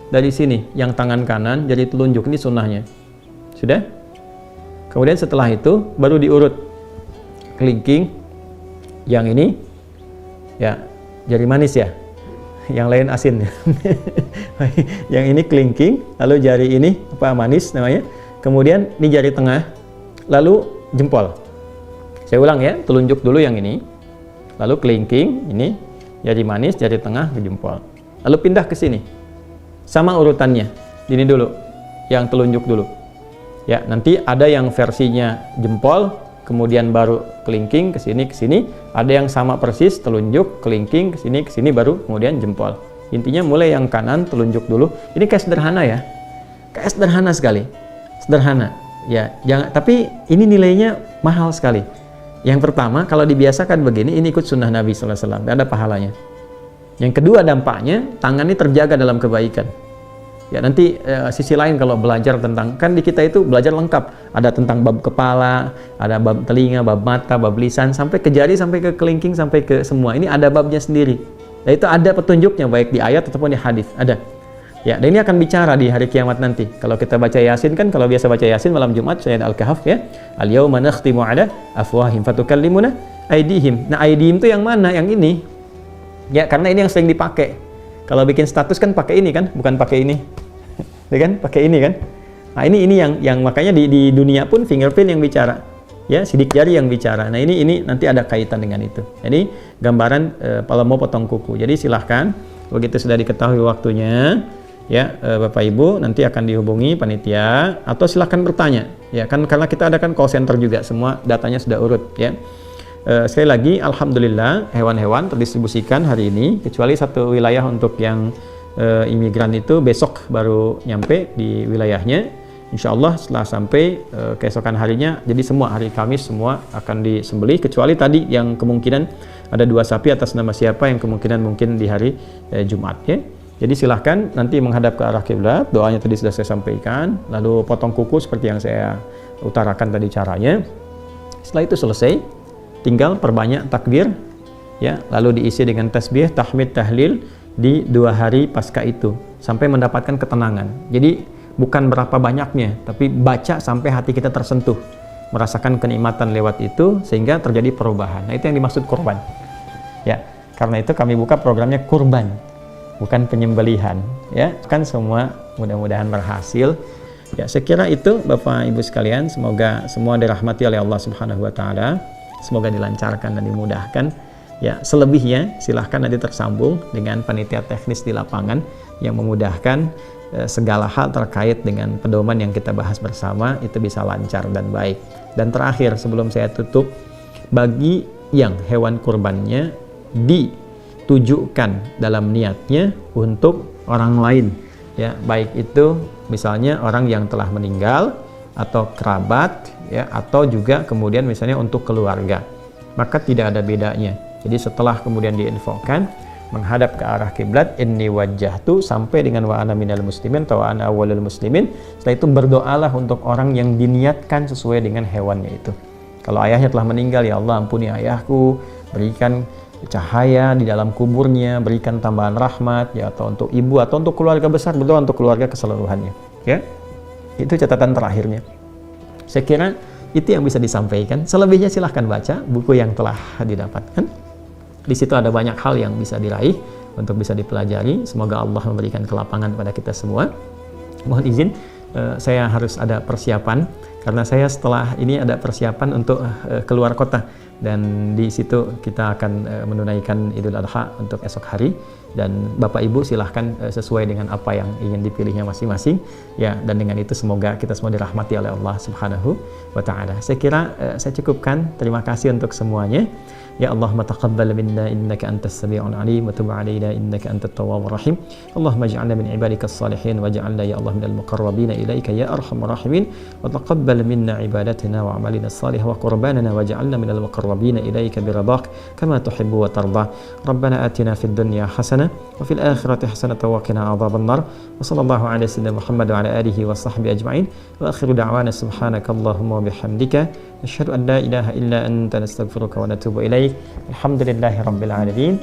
dari sini, yang tangan kanan, jari telunjuk, ini sunnahnya. Sudah? Kemudian setelah itu, baru diurut. Kelingking, yang ini, ya, jari manis ya, yang lain asin. Yang ini kelingking, lalu jari ini apa, manis namanya. Kemudian ini jari tengah, lalu jempol. Saya ulang ya, telunjuk dulu yang ini, lalu kelingking, ini jari manis, jari tengah, ke jempol. Lalu pindah ke sini, sama urutannya. Ini dulu, yang telunjuk dulu. Ya, nanti ada yang versinya jempol, kemudian baru kelingking, ke sini, ada yang sama persis, telunjuk, kelingking, ke sini, baru kemudian jempol. Intinya mulai yang kanan, telunjuk dulu. Ini kayak sederhana ya, kayak sederhana sekali, sederhana. Ya, jangan, tapi ini nilainya mahal sekali. Yang pertama, kalau dibiasakan begini, ini ikut sunnah Nabi SAW, ada pahalanya. Yang kedua, dampaknya, tangan ini terjaga dalam kebaikan. Ya, nanti sisi lain kalau belajar tentang, kan di kita itu belajar lengkap, ada tentang bab kepala, ada bab telinga, bab mata, bab lisan, sampai ke jari, sampai ke kelingking, sampai ke semua. Ini ada babnya sendiri. Nah, itu ada petunjuknya, baik di ayat ataupun di hadis, ada. Ya, dan ini akan bicara di hari kiamat nanti. Kalau kita baca Yasin, kan kalau biasa baca Yasin malam Jumat, surat Al-Kahf ya. Al-yauma nakhtimu ala afwahim fatukallimuna aydihim. Nah, aydihim itu yang mana? Yang ini. Ya, karena ini yang sering dipakai. Kalau bikin status kan pakai ini kan, bukan pakai ini. Ya kan? Pakai ini kan. Nah, ini yang makanya di dunia pun fingerprint yang bicara. Ya, sidik jari yang bicara. Nah, ini nanti ada kaitan dengan itu. Jadi, gambaran kalau mau potong kuku. Jadi, silahkan begitu sudah diketahui waktunya, ya, Bapak Ibu nanti akan dihubungi panitia atau silahkan bertanya. Ya, kan karena kita ada kan call center juga, semua datanya sudah urut, ya. Sekali lagi, alhamdulillah hewan-hewan terdistribusikan hari ini, kecuali satu wilayah untuk yang imigran itu besok baru nyampe di wilayahnya. Insya Allah setelah sampai keesokan harinya, jadi semua hari Kamis semua akan disembelih, kecuali tadi yang kemungkinan ada 2 sapi atas nama siapa yang kemungkinan mungkin di hari Jumat, ya. Jadi silahkan nanti menghadap ke arah kiblat, doanya tadi sudah saya sampaikan, lalu potong kuku seperti yang saya utarakan tadi caranya. Setelah itu selesai, tinggal perbanyak takbir, ya, lalu diisi dengan tasbih, tahmid, tahlil di 2 hari pasca itu sampai mendapatkan ketenangan. Jadi bukan berapa banyaknya, tapi baca sampai hati kita tersentuh. merasakan kenikmatan lewat itu sehingga terjadi perubahan. Nah, itu yang dimaksud kurban. Ya, karena itu kami buka programnya kurban, bukan penyembelihan. Ya, kan semua mudah-mudahan berhasil. Ya, sekira itu Bapak Ibu sekalian, semoga semua dirahmati oleh Allah Subhanahu wa taala. Semoga dilancarkan dan dimudahkan. Ya, selebihnya silahkan nanti tersambung dengan panitia teknis di lapangan yang memudahkan segala hal terkait dengan pedoman yang kita bahas bersama itu bisa lancar dan baik. Dan terakhir sebelum saya tutup, bagi yang hewan kurbannya ditujukan dalam niatnya untuk orang lain, ya, baik itu misalnya orang yang telah meninggal atau kerabat, ya, atau juga kemudian misalnya untuk keluarga, maka tidak ada bedanya. Jadi setelah kemudian diinfokan menghadap ke arah kiblat, inni wajjahtu, sampai dengan wa ana minal muslimin atau wa ana awwalul muslimin. Setelah itu berdoalah untuk orang yang diniatkan sesuai dengan hewannya itu. Kalau ayahnya telah meninggal, ya Allah ampuni ayahku, berikan cahaya di dalam kuburnya, berikan tambahan rahmat, ya, atau untuk ibu atau untuk keluarga besar, berdoa untuk keluarga keseluruhannya, ya. Itu catatan terakhirnya. Saya kira itu yang bisa disampaikan. Selebihnya silahkan baca buku yang telah didapatkan. Di situ ada banyak hal yang bisa diraih untuk bisa dipelajari. Semoga Allah memberikan kelapangan pada kita semua. Mohon izin, saya harus ada persiapan karena saya setelah ini ada persiapan untuk keluar kota, dan di situ kita akan menunaikan Idul Adha untuk esok hari. Dan Bapak Ibu silahkan sesuai dengan apa yang ingin dipilihnya masing-masing, ya. Dan dengan itu semoga kita semua dirahmati oleh Allah Subhanahu wa taala. Saya kira saya cukupkan. Terima kasih untuk semuanya. Ya Allahumma taqabbal minna innaka antas sami'ul alim wa tub 'alaina innaka antat tawwabur rahim. Allahumma ij'alna min ibadikas salihin waj'alna ya Allah minal muqarrabin ilaika ya arhamar rahimin. Wa taqabbal minna ibadatina wa 'amalina salih wa qurbanana waj'alna minal muqarrabin ilaika biradak kama tuhibbu wa tarda. Rabbana atina fid dunya hasanah wa fil akhirati hasanah wa qina adzaban nar. Wa sallallahu ala sayyidina Muhammad wa ala alihi wa sahbihi ajma'in. Wa akhiru da'wana subhanakallahumma wa bihamdika asyhadu an la ilaha illa anta nastaghfiruka wa natubu ilaik. Alhamdulillahi rabbil alamin.